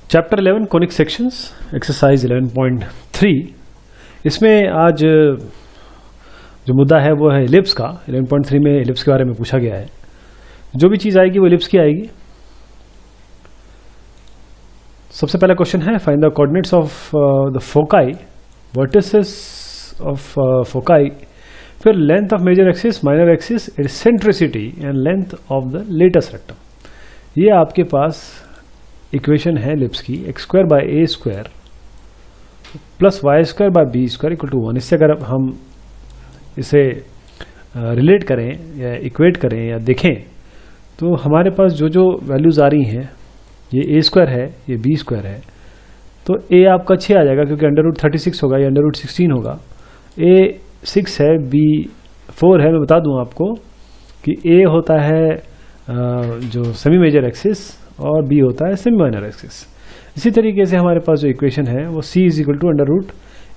Chapter 11 conic sections exercise 11.3। इसमें आज जो मुद्दा है वो है इलिप्स का। 11.3 में इलिप्स के बारे में पूछा गया है। जो भी चीज़ आएगी वो इलिप्स की आएगी। सबसे पहला क्वेश्चन है find the coordinates of the foci, vertices of foci, फिर length of major axis, minor axis, eccentricity and length of the latus rectum. ये आपके पास इक्वेशन है इलिप्स की, X square by A square plus Y square by B square equal to 1। इससे अगर हम इसे रिलेट करें या इक्वेट करें या देखें तो हमारे पास जो जो वैल्यूज़ आ रही हैं, ये ए स्क्वायर है, ये बी स्क्वायर है, तो ए आपका 6 आ जाएगा क्योंकि अंडर रूट 36 होगा या अंडर रूट 16 होगा। ए 6 है, बी 4 है। मैं बता दूं आपको कि ए होता है जो सेमी मेजर एक्सिस और बी होता है सेमी माइनर एक्सिस। इसी तरीके से हमारे पास जो इक्वेशन है वो c is equal to under root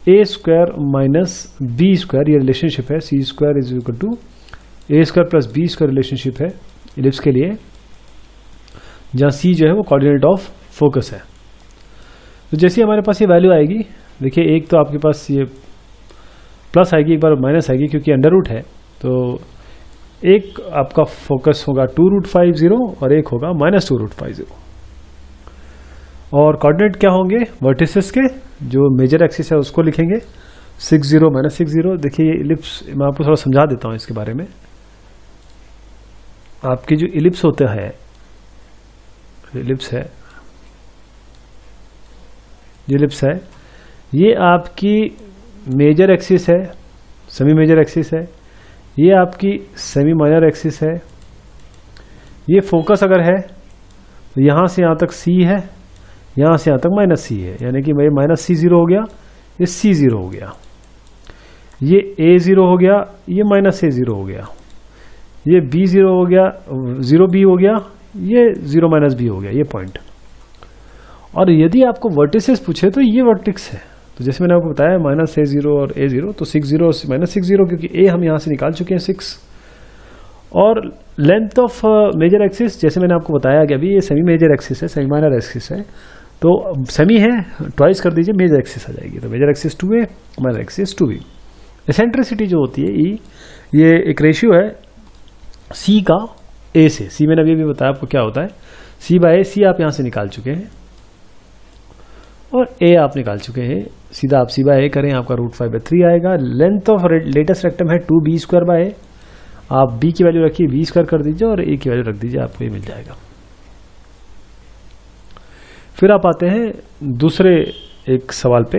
A square minus B square, ये रिलेशनशिप है। C square is equal to A square plus B square relationship है इलिप्स के लिए, जहाँ सी जो है वो कोऑर्डिनेट ऑफ फोकस है। तो जैसे हमारे पास ये वैल्यू आएगी, देखिए एक तो आपके पास ये प्लस आएगी, एक बार माइनस आएगी क्योंकि अंडर रूट है। तो एक आपका फोकस होगा 2√50 और एक होगा -2√50। और कोऑर्डिनेट क्या होंगे वर्टिसेस के, जो मेजर एक्सिस है उसको लिखेंगे 60 -60। देखिए ये इलिप्स मैं आपको थोड़ा समझा देता हूँ इसके बारे में। आपकी जो इलिप्स होता है, इलिप्स है, ये इलिप्स है, ये आपकी मेजर एक्सिस है, सेमी मेजर एक्सिस है, ये आपकी सेमी माइनर एक्सिस है। ये फोकस अगर है तो यहाँ से यहाँ तक C है, यहाँ से यहाँ तक -C है, यानी कि मेरे -C0 हो गया, ये C0 हो गया, ये A0 हो गया, ये -A0 हो गया, ये B0 हो गया, 0B हो गया, ये 0 B हो गया, ये पॉइंट। और यदि आपको वर्टिसेस पूछे तो ये वर्टिक्स है। तो जैसे मैंने आपको बताया -A0 और A0, तो 60 और -60 क्योंकि A हम यहाँ से निकाल चुके हैं 6। और लेंथ ऑफ मेजर एक्सिस, जैसे मैंने आपको बताया कि अभी ये सेमी मेजर एक्सिस है, सेमी माइनर एक्सिस है, तो सेमी है ट्वाइस कर दीजिए, मेजर एक्सिस आ जाएगी। तो major axis 2A, minor axis 2B। Eccentricity जो होती है E, ये एक रेशियो है C का A से। C मैंने अभी बताया आपको क्या होता है, C/A। C आप यहाँ से निकाल चुके हैं और A आप निकाल चुके हैं। सीधा आप C/A करें, आपका √5/3 आएगा। लेंथ ऑफ लेटेस्ट रेक्टम है 2B²/A। आप B की वैल्यू रखिए, B² कर दीजिए और A की वैल्यू रख दीजिए, आपको ये मिल जाएगा। फिर आप आते हैं दूसरे एक सवाल पे।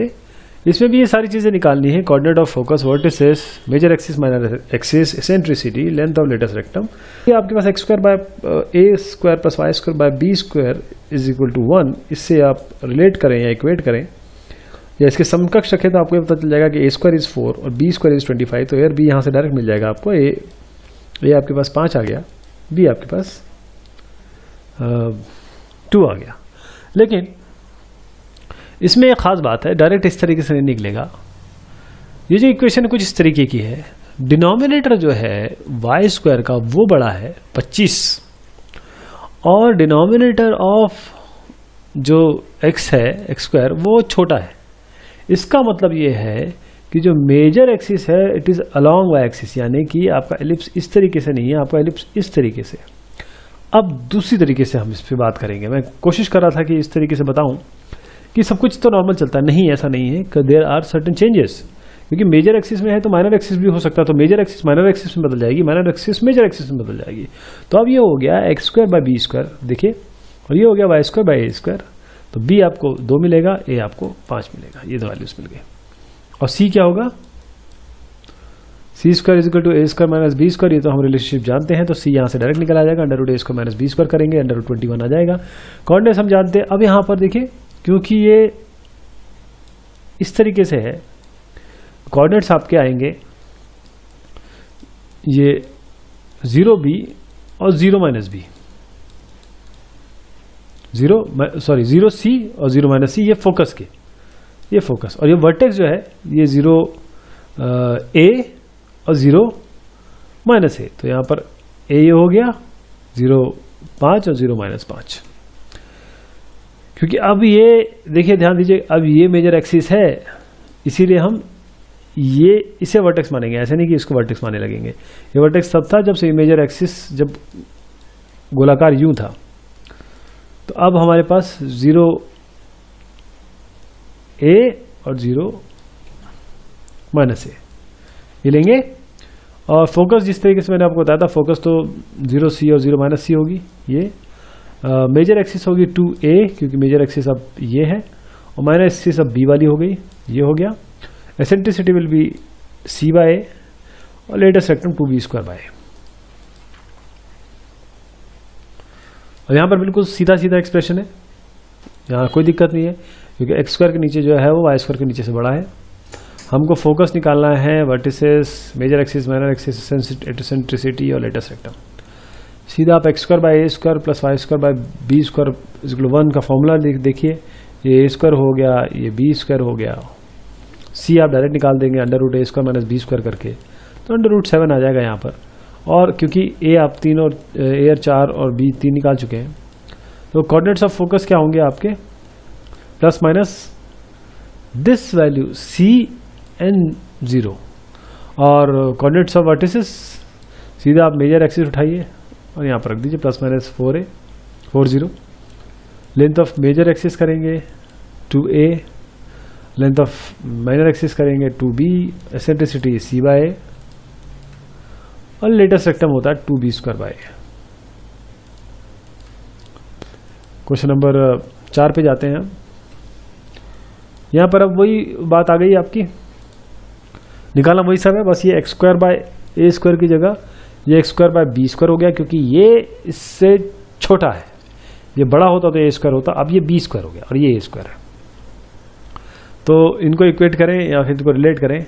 इसमें भी ये सारी चीज़ें निकालनी है, coordinate of focus, vertices, major axis, minor axis, eccentricity, length of latus rectum. ये आपके पास x² plus y² b² is equal to 1। इससे आप रिलेट करें या इक्वेट करें या इसके समकक्ष रखें तो आपको ये पता चल जाएगा कि a² इज 4 और b² इज 25। तो यार b यहाँ से डायरेक्ट मिल जाएगा आपको। a आपके पास 5 आ गया, b आपके पास 2 आ गया। लेकिन इसमें एक खास बात है, डायरेक्ट इस तरीके से नहीं निकलेगा। ये जो इक्वेशन कुछ इस तरीके की है, डिनोमिनेटर जो है y² का वो बड़ा है 25 और डिनोमिनेटर ऑफ जो x है x² वो छोटा है। इसका मतलब ये है कि जो मेजर एक्सिस है it is along y axis, यानी कि आपका एलिप्स इस तरीके से नहीं है, आपका एलिप्स इस तरीके से। अब दूसरी तरीके से हम इस पर बात करेंगे। मैं कोशिश कर रहा था कि इस तरीके से बताऊं कि सब कुछ तो नॉर्मल चलता है, नहीं ऐसा नहीं है, कि देयर आर सर्टेन चेंजेस। क्योंकि मेजर एक्सिस में है तो माइनर एक्सिस भी हो सकता है, तो मेजर एक्सिस माइनर एक्सिस में बदल जाएगी, माइनर एक्सिस मेजर एक्सिस में बदल जाएगी। तो अब ये हो गया x² b², देखिए, और ये हो गया y² a²। तो b आपको 2 मिलेगा, a आपको 5 मिलेगा, ये 2 वैल्यूज मिल गए। और c क्या होगा, c² is equal to a² minus b²। ये तो हम रिलेशनशिप जानते हैं, तो c यहाँ से डायरेक्ट निकल आ जाएगा, √a² माइनस b² करेंगे, √21 आ जाएगा। कोऑर्डिनेट्स हम जानते हैं। अब यहाँ पर देखिए, क्योंकि ये इस तरीके से है, कोऑर्डिनेट्स आपके आएंगे ये 0b और 0-b, 0c और 0-c, ये फोकस के, ये फोकस। और ये वर्टेक्स जो है ये 0a और 0-a। तो यहाँ पर a ये हो गया 0.5 और 0-5। क्योंकि अब ये देखिए, ध्यान दीजिए, अब ये मेजर एक्सिस है, इसीलिए हम ये इसे वर्टेक्स मानेंगे, ऐसे नहीं कि इसको वर्टेक्स मानने लगेंगे। ये वर्टेक्स तब था जब से मेजर एक्सिस जब गोलाकार यूं था। तो अब हमारे पास 0 A और 0 -A ये लेंगे। और फोकस जिस तरीके से मैंने आपको बताया था, फोकस तो 0C और 0 -C होगी। ये मेजर एक्सिस होगी 2A, क्योंकि मेजर एक्सिस अब ये है, और माइनर एक्सिस अब B वाली हो गई, ये हो गया। एसेंट्रिसिटी विल बी C/A और लेटेस्ट रेक्टम 2B²/A। और यहाँ पर बिल्कुल सीधा सीधा एक्सप्रेशन है, यहाँ कोई दिक्कत नहीं है, क्योंकि x² के नीचे जो है वो y² के नीचे से बड़ा है। हमको फोकस निकालना है vertices, major axis, minor axis, eccentricity और लेटेस्ट रेक्टम। सीधा आप x²/a² + y²/b² = 1 का फॉर्मूला देखिए, ये a² हो गया, ये b² हो गया। c आप डायरेक्ट निकाल देंगे √a² - b² करके, तो √7 आ जाएगा यहाँ पर। और क्योंकि a आप 3 और a 4 और b 3 निकाल चुके हैं, तो कोऑर्डिनेट्स ऑफ फोकस क्या होंगे आपके, plus minus this value c and 0। और कोऑर्डिनेट्स ऑफ वर्टिसेस सीधा आप मेजर एक्सिस उठाइए और यहाँ पर रख दीजिए +- 40। लेंथ ऑफ मेजर एक्सिस करेंगे 2a, length of minor axis करेंगे 2b, एसेंट्रिसिटी C/A और लेटेस्ट रेक्टम होता है 2B²/A। क्वेश्चन नंबर 4 पे जाते हैं। यहाँ पर अब वही बात आ गई आपकी, निकालना वही सब है, बस ये x²/a² की जगह ये x²/b² हो गया, क्योंकि ये इससे छोटा है। ये बड़ा होता तो a² होता, अब ये b² हो गया और ये a² है। तो इनको इक्वेट करें या फिर इनको रिलेट करें,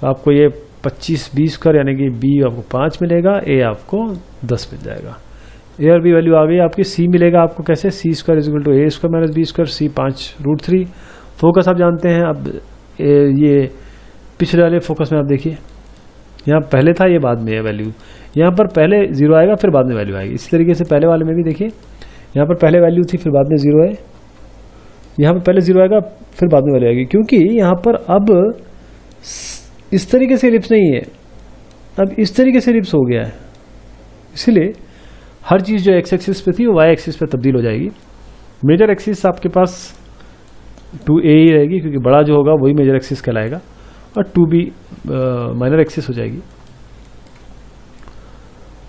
तो आपको ये 25 b² यानी कि b आपको 5 मिलेगा, a आपको 10 मिल जाएगा। a और b वैल्यू आ गई आपकी। c मिलेगा आपको कैसे, c² = a² - b², c 5√3। Focus आप जानते हैं। अब ये पिछले वाले फोकस में आप देखिए, यहाँ पहले था, ये बाद में है वैल्यू। यहाँ पर पहले 0 आएगा, फिर बाद में वैल्यू आएगी। इसी तरीके से पहले वाले में भी देखिए, यहाँ पर पहले वैल्यू थी, फिर बाद में 0 है। यहाँ पर पहले 0 आएगा, फिर बाद में वैल्यू आएगी, क्योंकि यहाँ पर अब इस तरीके से एलिप्स नहीं है, अब इस तरीके से एलिप्स हो गया है। इसलिए हर चीज़ जो x एक्सिस पे थी वो y एक्सिस पे तब्दील हो जाएगी। मेजर एक्सिस आपके पास 2a ही रहेगी, क्योंकि बड़ा जो होगा वही मेजर एक्सिस कहलाएगा, और 2b माइनर एक्सिस हो जाएगी।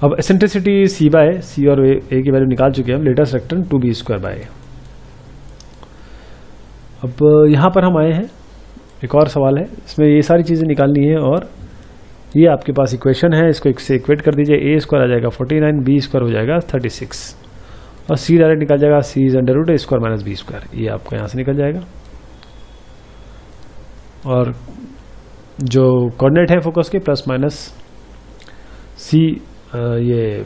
अब एसेंट्रिसिटी C/A, c और a की वैल्यू निकाल चुके हैं हम। Latus rectum 2B²/A। अब यहाँ पर हम आए हैं, एक और सवाल है, इसमें ये सारी चीज़ें निकालनी है, और ये आपके पास इक्वेशन है, इसको एक से इक्वेट कर दीजिए। a² आ जाएगा 49, b² हो जाएगा 36, और c डायरेक्ट निकल जाएगा, c = a² - b²। ये आपको यहाँ से निकल जाएगा। और जो कोऑर्डिनेट है फोकस के ±c, ये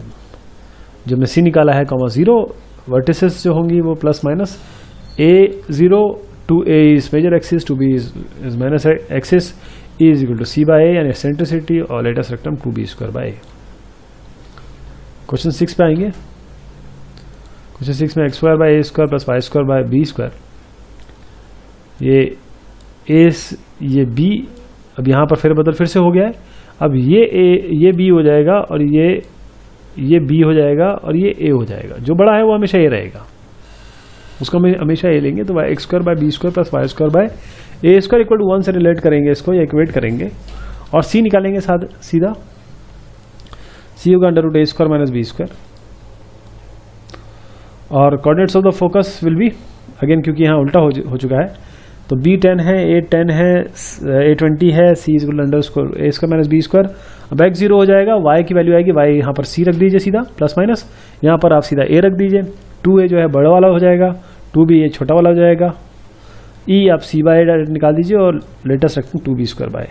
जो मैं c निकाला है, (0), वर्टिसेस जो होंगी वो ±a0 2a is major axis, 2b is minus axis, e = c/a यानी एसेंट्रिसिटी, और लेटेस्ट रेक्टम 2B²/A। क्वेश्चन 6 पे आएंगे। क्वेश्चन 6 में x² + y²/b², ये b, अब यहाँ पर फेरबदल फिर से हो गया है। अब ये b हो जाएगा, और ये b हो जाएगा, और ये a हो जाएगा। जो बड़ा है वो हमेशा ये रहेगा, उसको हम हमेशा ये लेंगे। तो x²/b² + y²/a² = 1 से रिलेट करेंगे इसको, या इक्वेट करेंगे, और c निकालेंगे सीधा। c होगा √a² - b²। और coordinates of the focus will be, again क्योंकि यहाँ उल्टा हो चुका है, तो b 10 है, a 10 है, a 20 है, c = a² - b²। अब x 0 हो जाएगा, y की वैल्यू आएगी, y यहाँ पर c रख दीजिए सीधा, ±, यहाँ पर आप सीधा a रख दीजिए। 2a जो है बड़ा वाला हो जाएगा, 2b ये छोटा वाला हो जाएगा, e आप c/a डायरेक्ट निकाल दीजिए, और latus rectum 2B²/A।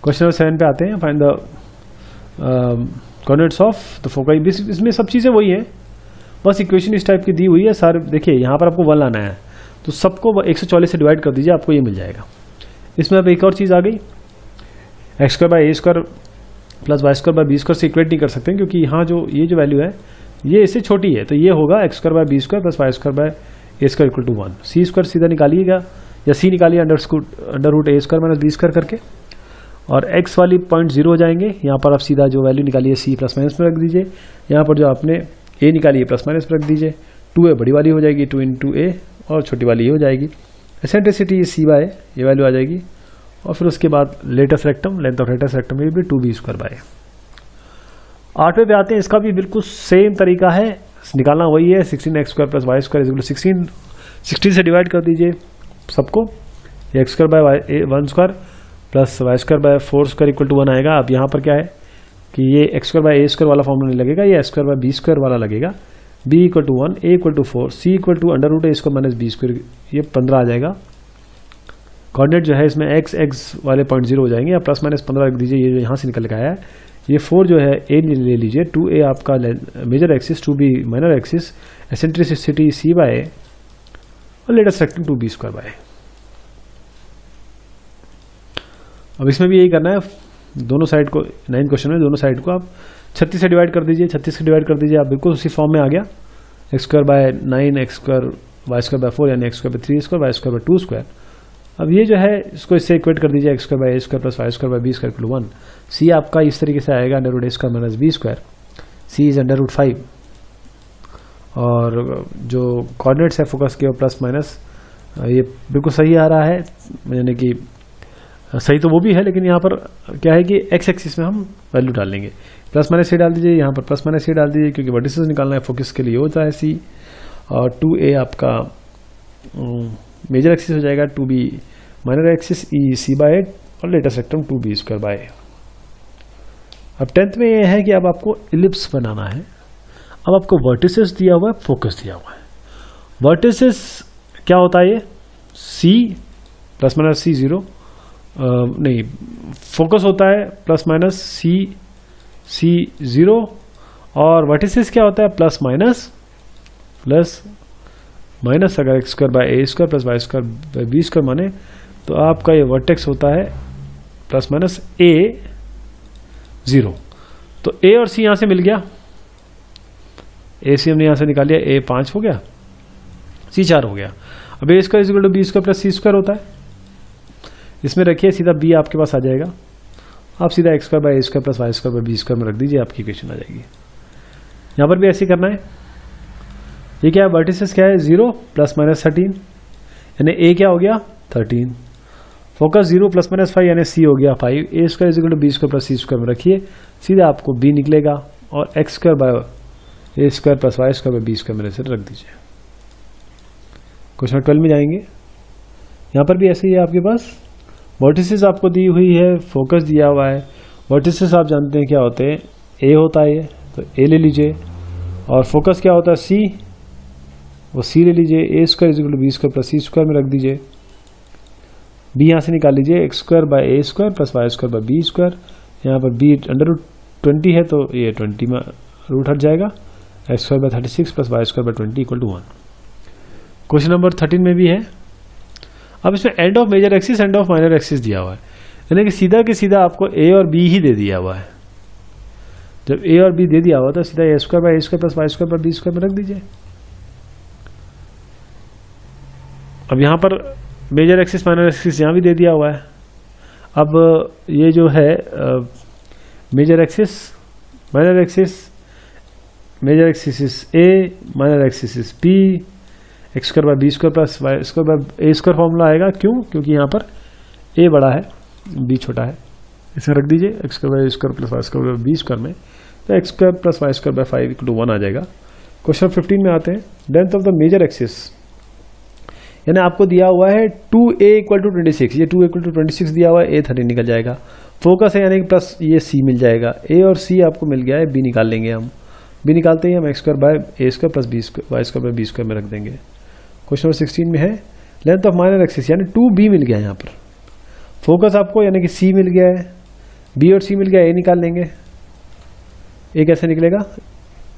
Question number 7 पे आते हैं। Find the coordinates of the foci. इसमें सब चीज़ें वही है, बस इक्वेशन इस टाइप की दी हुई है। सारे देखिए, यहाँ पर आपको 1 लाना है, तो सबको 140 से डिवाइड कर दीजिए, आपको ये मिल जाएगा। इसमें अब एक और चीज़ आ गई, x² + a² + y² / b² से इक्वेट नहीं कर सकते, क्योंकि यहाँ ये जो वैल्यू है ये इससे छोटी है, तो ये होगा x square by B square plus Y square by A square equal to 1। C square सीधा निकालिएगा या सी निकालिए अंडर रूट ए स्क्वायर माइनस बी स्क्वायर करके, और एक्स वाली 0.0 हो जाएंगे। यहाँ पर आप सीधा जो वैल्यू निकालिए सी प्लस माइनस में रख दीजिए, यहाँ पर जो आपने ए निकालिए प्लस माइनस में रख दीजिए। 2a बड़ी वाली हो जाएगी 2 इंटू ए, और छोटी वाली ये हो जाएगी एसेंट्रिसिटी सी बाय ये वैल्यू आ जाएगी। और फिर उसके बाद latus rectum, length of latus rectum में भी 2b स्क्वायर बाय। 8वें पे आते हैं, इसका भी बिल्कुल सेम तरीका है, निकालना वही है 16x square plus Y square equal to 16 से डिवाइड कर दीजिए सबको, x square by 1 square plus Y square by 4 square equal to 1 आएगा। अब यहाँ पर क्या है कि ये x square by A square वाला फॉर्मूला नहीं लगेगा, ये x square by B square वाला लगेगा। B equal to 1, a equal to 4, c equal to under root A square minus B square, ये 15 आ जाएगा। कोऑर्डिनेट जो है इसमें एक्स वाले 0.0 हो जाएंगे, या प्लस माइनस 15 रख दीजिए, ये जो यहाँ से निकल के आया है। ये 4 जो है ए ले लीजिए, 2a आपका major axis, 2b minor axis, eccentricity c by और latus rectum 2b square by. अब इसमें भी यही करना है, दोनों साइड को 9 क्वेश्चन में दोनों साइड को आप 36 से डिवाइड कर दीजिए, 36 से डिवाइड कर दीजिए, आप बिल्कुल उसी फॉर्म में आ गया। X square by 9 x square y square by 4, यानी x square by 3 square y square by 2 square. अब ये जो है इसको इससे इक्वेट कर दीजिए, x square by A square plus Y square by B square equal to 1। C आपका इस तरीके से आएगा under root A square minus B square, c is under root 5। और जो कोऑर्डिनेट्स है फोकस के प्लस माइनस, ये बिल्कुल सही आ रहा है, यानी कि सही तो वो भी है, लेकिन यहाँ पर क्या है कि एक्स एक्सिस में हम वैल्यू डाल लेंगे। प्लस माइनस सी डाल दीजिए, यहाँ पर प्लस माइनस सी डाल दीजिए, क्योंकि वर्टिसेस निकालना है फोकस के लिए होता है सी। और 2a आपका मेजर एक्सिस हो जाएगा, 2b माइनर एक्सिस ई सी बाय 8 और latus rectum 2b square by. अब 10th में ये है कि अब आपको इलिप्स बनाना है। अब आपको वर्टिसेस दिया हुआ है, फोकस दिया हुआ है। वर्टिसेस क्या होता है, ये सी प्लस माइनस सी 0 नहीं, फोकस होता है प्लस माइनस सी 0, और वर्टिसेस क्या होता है प्लस माइनस अगर x square by A square plus Y square by B square माने, तो आपका ये वर्टेक्स होता है प्लस माइनस ए 0। तो ए और सी यहां से मिल गया, ए सी हमने यहां से निकाल लिया, ए 5 हो गया, सी 4 हो गया। अब a square equal to b square plus c square होता है, इसमें रखिए सीधा बी आपके पास आ जाएगा। आप सीधा x square by A square plus Y square by B square में रख दीजिए, आपकी इक्वेशन आ जाएगी। यहाँ पर भी ऐसे ही करना है। ये क्या है, वर्टिसेस क्या है 0 प्लस माइनस 13, यानी ए क्या हो गया 13, फोकस 0 प्लस माइनस 5 यानी सी हो गया 5। A square equal to b square plus c square में रखिए, सीधा आपको बी निकलेगा, और x square by A square plus Y square by B square में से रख दीजिए। क्वेश्चन 12 में जाएंगे। यहाँ पर भी ऐसे ही है, आपके पास वर्टिसेस आपको दी हुई है, फोकस दिया हुआ है। वर्टिसेस आप जानते हैं क्या होते हैं, ए होता है ये, तो ए ले लीजिए, और फोकस क्या होता है सी, वो सी ले लीजिए। A square equal to b square plus c square में रख दीजिए, बी यहाँ से निकाल लीजिए, x square by A square plus Y square by B square. यहाँ पर बी अंडर रूट 20 है, तो ये 20 में रूट हट जाएगा, x square by 36 plus Y square by 20 equal to 1। Question number 13 में भी है। अब इसमें end of major axis end of minor axis दिया हुआ है, यानी कि सीधा के सीधा आपको ए और बी ही दे दिया हुआ है। जब ए और बी दे दिया हुआ तो सीधा a square by A square plus Y square by B square में रख दीजिए। अब यहाँ पर मेजर एक्सिस माइनर एक्सिस यहाँ भी दे दिया हुआ है। अब ये जो है major axis minor axis, major axis is a, minor axis is b, x square by B square plus Y square by A square formula आएगा। क्यों? क्योंकि यहाँ पर ए बड़ा है बी छोटा है, इसे रख दीजिए x square by A square plus Y square by B square में, तो x square plus Y square by 5 equal to 1 आ जाएगा। क्वेश्चन 15 में आते हैं। Length of the major axis, यानी आपको दिया हुआ है 2a इक्वल टू 26, ये 2 इक्वल टू 26 दिया हुआ है, a 30 निकल जाएगा। फोकस है यानी कि प्लस ये c मिल जाएगा, a और c आपको मिल गया है, b निकाल लेंगे हम। b निकालते ही हम x square by A square plus B square y square by B square में रख देंगे। क्वेश्चन नंबर 16 में है लेंथ ऑफ माइनर एक्सिस, यानी 2b मिल गया है यहाँ पर। फोकस आपको यानी कि c मिल गया है, b और c मिल गया, a निकाल लेंगे। a कैसे निकलेगा,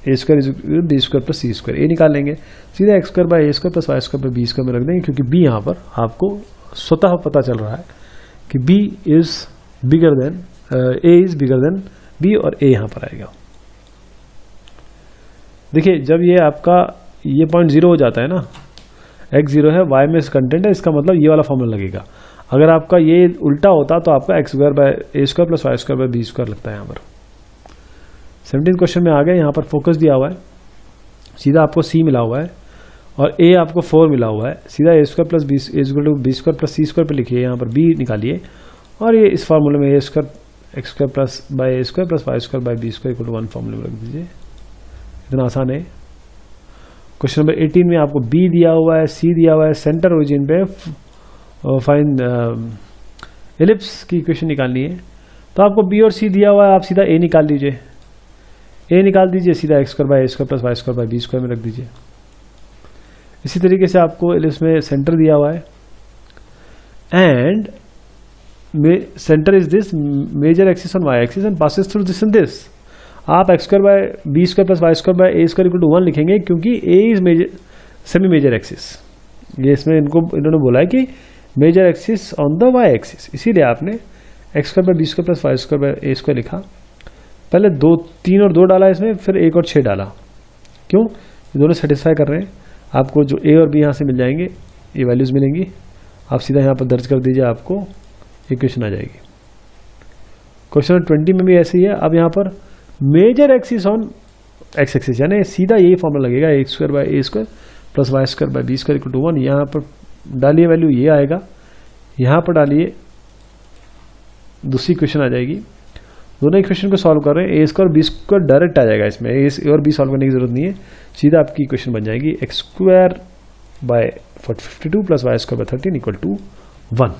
a square b square plus c square, a निकाल लेंगे, सीधा x square by A square plus Y square by B square में रख देंगे, क्योंकि बी यहाँ पर आपको स्वतः पता चल रहा है कि b is bigger than a is bigger than b, और ए यहाँ पर आएगा। देखिए जब ये आपका ये पॉइंट 0 हो जाता है ना, x 0 है, y में कंटेंट है, इसका मतलब ये वाला फॉर्मूला लगेगा। अगर आपका ये उल्टा होता तो आपका x square by a square plus Y square by B square लगता है यहाँ पर। 17 क्वेश्चन में आ गए, यहाँ पर फोकस दिया हुआ है, सीधा आपको c मिला हुआ है और a आपको 4 मिला हुआ है, सीधा a square plus B square plus c square पर लिखिए, यहाँ पर b निकालिए और ये इस फार्मूले में a square x square plus by A square plus Y square by B square equal to 1 फार्मूले में रख दीजिए। इतना आसान है। क्वेश्चन नंबर 18 में आपको b दिया हुआ है, c दिया हुआ है, सेंटर ओरिजिन पे फाइंड एलिप्स की इक्वेशन निकालनी है। तो आपको b और c दिया हुआ है, आप सीधा a निकाल लीजिए, a निकाल दीजिए, सीधा x square by A square plus Y square by B square में रख दीजिए। इसी तरीके से आपको एलिप्स में सेंटर दिया हुआ है and centre is this major axis on y axis and passes through this and this. आप x square by B square plus Y square by A square equal to 1 लिखेंगे क्योंकि a is major semi major axis. ये इसमें इन्होंने बोला है कि major axis on the y axis, इसीलिए आपने x square by B square plus Y square by A square लिखा। पहले 2 3 और 2 डाला इसमें, फिर 1 और 6 डाला। क्यों? ये दोनों सेटिस्फाई कर रहे हैं। आपको जो ए और बी यहाँ से मिल जाएंगे, ये वैल्यूज मिलेंगी, आप सीधा यहाँ पर दर्ज कर दीजिए, आपको इक्वेशन आ जाएगी। क्वेश्चन नंबर 20 में भी ऐसे ही है। अब यहाँ पर major axis on x axis, यानी सीधा यही फॉर्मूला लगेगा, x square by A square plus Y square by B square equal to 1। यहाँ पर डालिए वैल्यू, ये आएगा, यहाँ पर डालिए, दूसरी इक्वेशन आ जाएगी। दोनों इक्वेशन को सॉल्व कर रहे हैं, ए स्क्वायर बी स्क्वायर डायरेक्ट आ जाएगा, इसमें ए और बी सॉल्व करने की जरूरत नहीं है, सीधा आपकी इक्वेशन बन जाएगी x square by 52 plus Y square by 13 equal to 1।